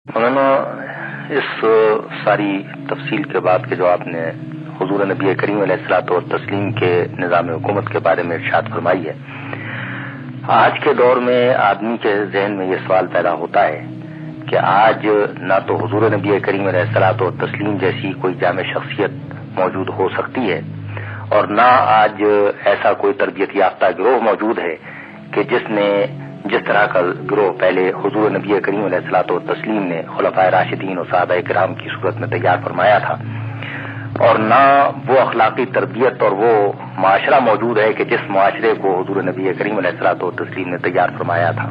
مولانا، اس ساری تفصیل کے بعد کہ جو آپ نے حضور نبی کریم علیہ الصلوۃ والتسلیم کے نظام حکومت کے بارے میں ارشاد فرمائی ہے، آج کے دور میں آدمی کے ذہن میں یہ سوال پیدا ہوتا ہے کہ آج نہ تو حضور نبی کریم علیہ الصلوۃ والتسلیم جیسی کوئی جامع شخصیت موجود ہو سکتی ہے، اور نہ آج ایسا کوئی تربیت یافتہ گروہ موجود ہے کہ جس طرح کا گروہ پہلے حضور نبی کریم علیہ الصلوۃ والتسلیم نے خلفائے راشدین اور صحابہ کرام کی صورت میں تیار فرمایا تھا، اور نہ وہ اخلاقی تربیت اور وہ معاشرہ موجود ہے کہ جس معاشرے کو حضور نبی کریم علیہ الصلوۃ والتسلیم نے تیار فرمایا تھا۔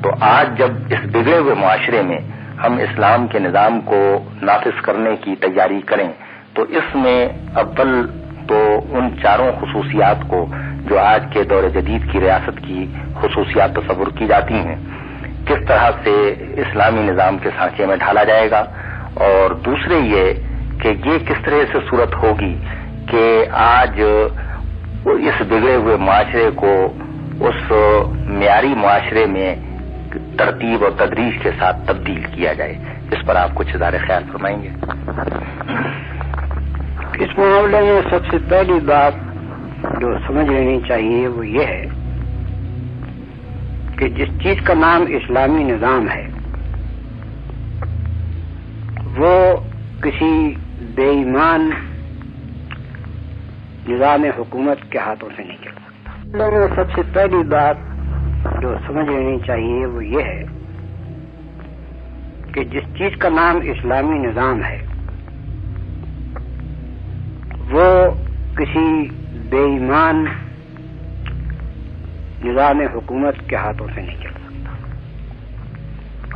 تو آج جب اس بگڑے ہوئے معاشرے میں ہم اسلام کے نظام کو نافذ کرنے کی تیاری کریں تو اس میں اول تو ان چاروں خصوصیات کو جو آج کے دور جدید کی ریاست کی خصوصیات تصور کی جاتی ہیں، کس طرح سے اسلامی نظام کے سانچے میں ڈھالا جائے گا، اور دوسرے یہ کہ یہ کس طرح سے صورت ہوگی کہ آج اس بگڑے ہوئے معاشرے کو اس معیاری معاشرے میں ترتیب اور تدریج کے ساتھ تبدیل کیا جائے۔ اس پر آپ کچھ اظہار خیال فرمائیں گے؟ اس معاملے میں سب سے پہلی بات جو سمجھ لینی چاہیے وہ یہ ہے کہ جس چیز کا نام اسلامی نظام ہے وہ کسی بے ایمان نظام حکومت کے ہاتھوں سے نہیں چل سکتا۔ سب سے پہلی بات جو سمجھ لینی چاہیے وہ یہ ہے کہ جس چیز کا نام اسلامی نظام ہے وہ کسی بے ایمان نظام حکومت کے ہاتھوں سے نہیں چل سکتا۔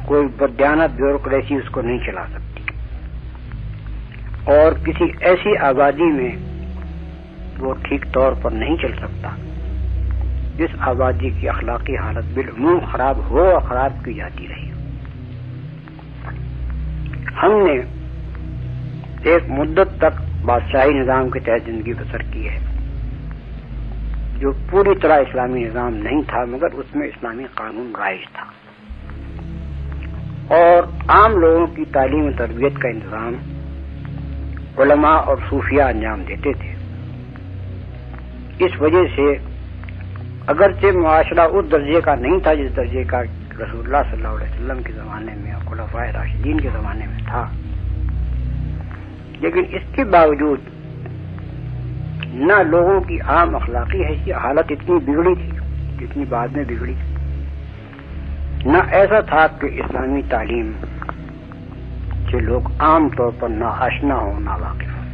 کوئی بددیانت بیوروکریسی اس کو نہیں چلا سکتی، اور کسی ایسی آبادی میں وہ ٹھیک طور پر نہیں چل سکتا جس آبادی کی اخلاقی حالت بالعموم خراب ہو اور خراب کی جاتی رہی۔ ہم نے ایک مدت تک بادشاہی نظام کے تحت زندگی بسر کی ہے جو پوری طرح اسلامی نظام نہیں تھا، مگر اس میں اسلامی قانون رائج تھا، اور عام لوگوں کی تعلیم و تربیت کا انتظام علماء اور صوفیہ انجام دیتے تھے۔ اس وجہ سے اگرچہ معاشرہ اس درجے کا نہیں تھا جس درجے کا رسول اللہ صلی اللہ علیہ وسلم کے زمانے میں اور خلفائے راشدین کے زمانے میں تھا، لیکن اس کے باوجود نہ لوگوں کی عام اخلاقی حالت اتنی بگڑی تھی جتنی بعد میں بگڑی، نہ ایسا تھا کہ اسلامی تعلیم سے لوگ عام طور پر نہ آشنا ہوں نہ واقف ہوں۔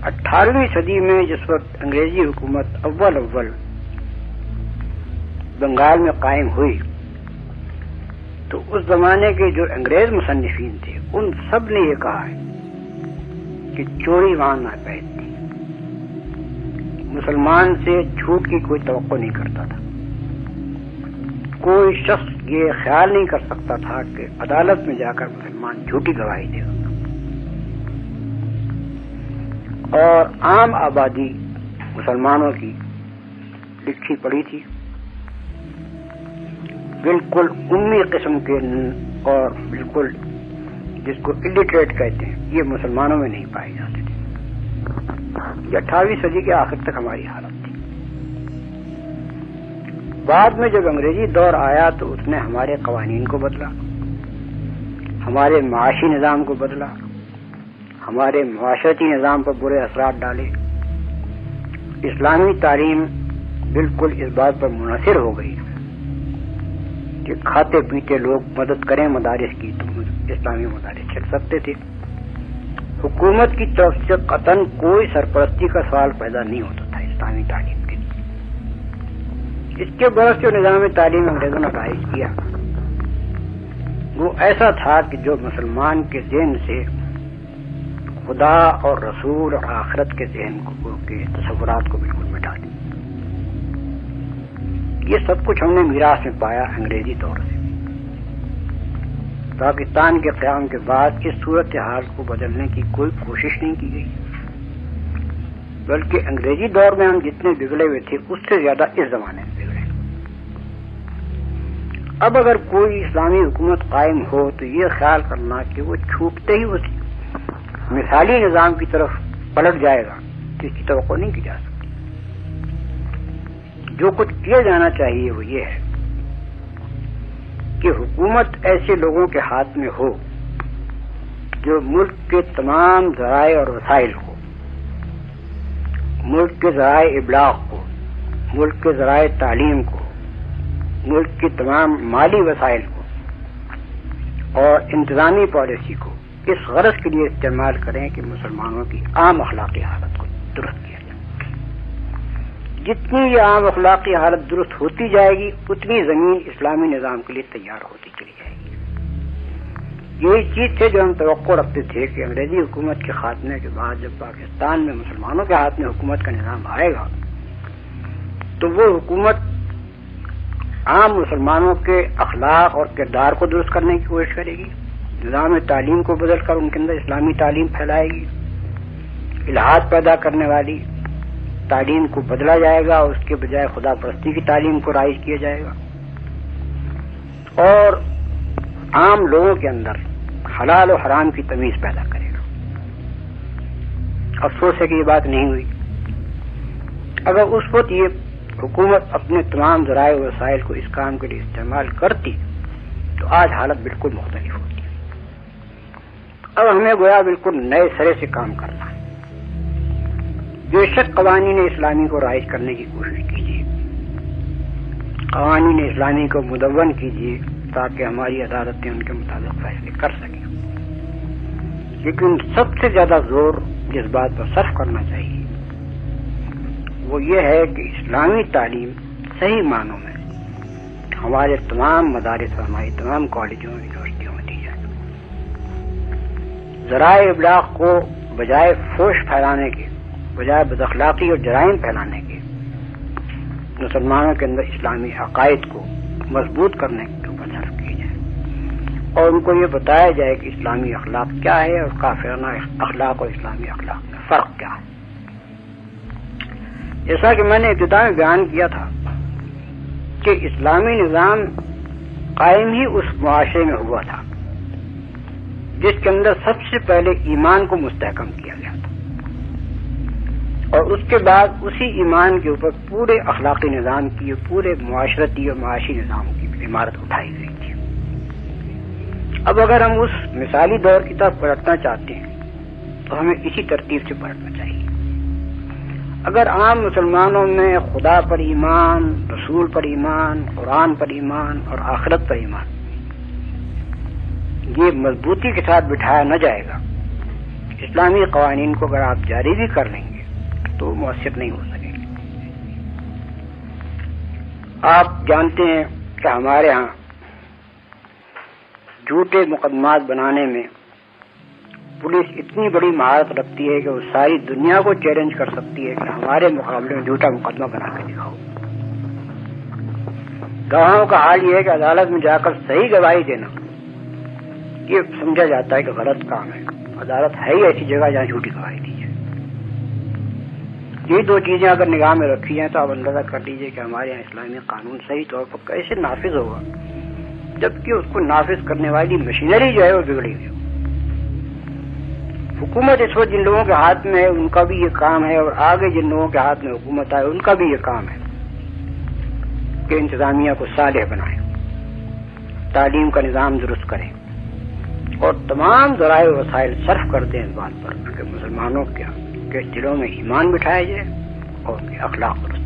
18ویں صدی میں جس وقت انگریزی حکومت اول بنگال میں قائم ہوئی تو اس زمانے کے جو انگریز مصنفین تھے ان سب نے یہ کہا ہے کہ چوری وہاں ناپید تھی، مسلمان سے جھوٹ کی کوئی توقع نہیں کرتا تھا، کوئی شخص یہ خیال نہیں کر سکتا تھا کہ عدالت میں جا کر مسلمان جھوٹی گواہی دے گا، اور عام آبادی مسلمانوں کی لکھی پڑھی تھی، بالکل امی قسم کے اور بالکل جس کو الٹریٹ کہتے ہیں یہ مسلمانوں میں نہیں پائے جاتے تھے۔ یہ 18ویں صدی کے آخر تک ہماری حالت تھی۔ بعد میں جب انگریزی دور آیا تو اس نے ہمارے قوانین کو بدلا، ہمارے معاشی نظام کو بدلا، ہمارے معاشرتی نظام پر برے اثرات ڈالے۔ اسلامی تعلیم بالکل اس بات پر منحصر ہو گئی کہ کھاتے پیتے لوگ مدد کریں مدارس کی تو اسلامی مدارس چل سکتے تھے۔ حکومت کی طرف سے قطعاً کوئی سرپرستی کا سوال پیدا نہیں ہوتا تھا اسلامی تعلیم کے لیے۔ اس کے برعکس جو نظام تعلیم انگریزوں نے رائج کیا وہ ایسا تھا کہ جو مسلمان کے ذہن سے خدا اور رسول اور آخرت کے ذہن کے تصورات کو بالکل مٹا دیا۔ یہ سب کچھ ہم نے میراث میں پایا انگریزی دور سے۔ پاکستان کے قیام کے بعد اس صورتحال کو بدلنے کی کوئی کوشش نہیں کی گئی، بلکہ انگریزی دور میں ہم جتنے بگڑے ہوئے تھے اس سے زیادہ اس زمانے میں بگڑے۔ اب اگر کوئی اسلامی حکومت قائم ہو تو یہ خیال کرنا کہ وہ چھوٹتے ہی اس مثالی نظام کی طرف پلٹ جائے گا تو اس کی توقع نہیں کی جا سکتی. جو کچھ کیا جانا چاہیے وہ یہ ہے کہ حکومت ایسے لوگوں کے ہاتھ میں ہو جو ملک کے تمام ذرائع اور وسائل کو، ملک کے ذرائع ابلاغ کو، ملک کے ذرائع تعلیم کو، ملک کے تمام مالی وسائل کو اور انتظامی پالیسی کو اس غرض کے لیے استعمال کریں کہ مسلمانوں کی عام اخلاقی حالت کو درست کیا جائے. جتنی یہ عام اخلاقی حالت درست ہوتی جائے گی اتنی زمین اسلامی نظام کے لیے تیار ہوتی چلی جائے گی. یہی چیز تھے جو ہم توقع رکھتے تھے کہ انگریزی حکومت کے خاتمے کے بعد جب پاکستان میں مسلمانوں کے ہاتھ میں حکومت کا نظام آئے گا تو وہ حکومت عام مسلمانوں کے اخلاق اور کردار کو درست کرنے کی کوشش کرے گی، نظام تعلیم کو بدل کر ان کے اندر اسلامی تعلیم پھیلائے گی، الحاد پیدا کرنے والی تعلیم کو بدلا جائے گا اور اس کے بجائے خدا پرستی کی تعلیم کو رائج کیا جائے گا، اور عام لوگوں کے اندر حلال و حرام کی تمیز پیدا کرے گا. افسوس ہے کہ یہ بات نہیں ہوئی. اگر اس وقت یہ حکومت اپنے تمام ذرائع و وسائل کو اس کام کے لیے استعمال کرتی تو آج حالت بالکل مختلف ہوتی. اب ہمیں گویا بالکل نئے سرے سے کام کرنا ہے. بے شک قوانین اسلامی کو رائج کرنے کی کوشش کیجیے، قوانین اسلامی کو مدون کیجیے تاکہ ہماری عدالتیں ان کے مطابق فیصلے کر سکیں، لیکن سب سے زیادہ زور جس بات پر صرف کرنا چاہیے وہ یہ ہے کہ اسلامی تعلیم صحیح معنوں میں ہمارے تمام مدارس اور ہماری تمام کالجوں اور یونیورسٹیوں میں دی جائے. ذرائع ابلاغ کو بجائے فحش پھیلانے کے، بجائے بداخلاقی اور جرائم پھیلانے کے، مسلمانوں کے اندر اسلامی عقائد کو مضبوط کرنے کے اوپر صرف کی جائے اور ان کو یہ بتایا جائے کہ اسلامی اخلاق کیا ہے اور کافرانہ اخلاق اور اسلامی اخلاق میں فرق کیا ہے. جیسا کہ میں نے ابتدا میں بیان کیا تھا کہ اسلامی نظام قائم ہی اس معاشرے میں ہوا تھا جس کے اندر سب سے پہلے ایمان کو مستحکم کیا گیا تھا اور اس کے بعد اسی ایمان کے اوپر پورے اخلاقی نظام کی، پورے معاشرتی اور معاشی نظام کی عمارت اٹھائی گئی تھی. اب اگر ہم اس مثالی دور کی طرف پلٹنا چاہتے ہیں تو ہمیں اسی ترتیب سے پلٹنا چاہیے. اگر عام مسلمانوں میں خدا پر ایمان، رسول پر ایمان، قرآن پر ایمان اور آخرت پر ایمان یہ مضبوطی کے ساتھ بٹھایا نہ جائے گا، اسلامی قوانین کو اگر آپ جاری بھی کر لیں گے تو مؤثر نہیں ہو سکیں گے. آپ جانتے ہیں کہ ہمارے ہاں جھوٹے مقدمات بنانے میں پولیس اتنی بڑی مہارت رکھتی ہے کہ وہ ساری دنیا کو چیلنج کر سکتی ہے کہ ہمارے مقابلے میں جھوٹا مقدمہ بنا کے دکھاؤ. گواہوں کا حال یہ ہے کہ عدالت میں جا کر صحیح گواہی دینا یہ سمجھا جاتا ہے کہ غلط کام ہے. عدالت ہے ہی ایسی جگہ جہاں جھوٹی گواہی دی جائے. یہ دو چیزیں اگر نگاہ میں رکھی جائیں تو آپ اندازہ کر لیجئے کہ ہمارے یہاں اسلامی قانون صحیح طور پر کیسے نافذ ہوگا، جبکہ اس کو نافذ کرنے والی مشینری جو ہے وہ بگڑی ہوئی. حکومت اس وقت جن لوگوں کے ہاتھ میں ہے ان کا بھی یہ کام ہے اور آگے جن لوگوں کے ہاتھ میں حکومت آئے ان کا بھی یہ کام ہے کہ انتظامیہ کو صالح بنائیں، تعلیم کا نظام درست کریں اور تمام ذرائع و وسائل صرف کر دیں اس بات پر کہ مسلمانوں کے دلوں میں ایمان بٹھایا جائے اور ان کے اخلاق درست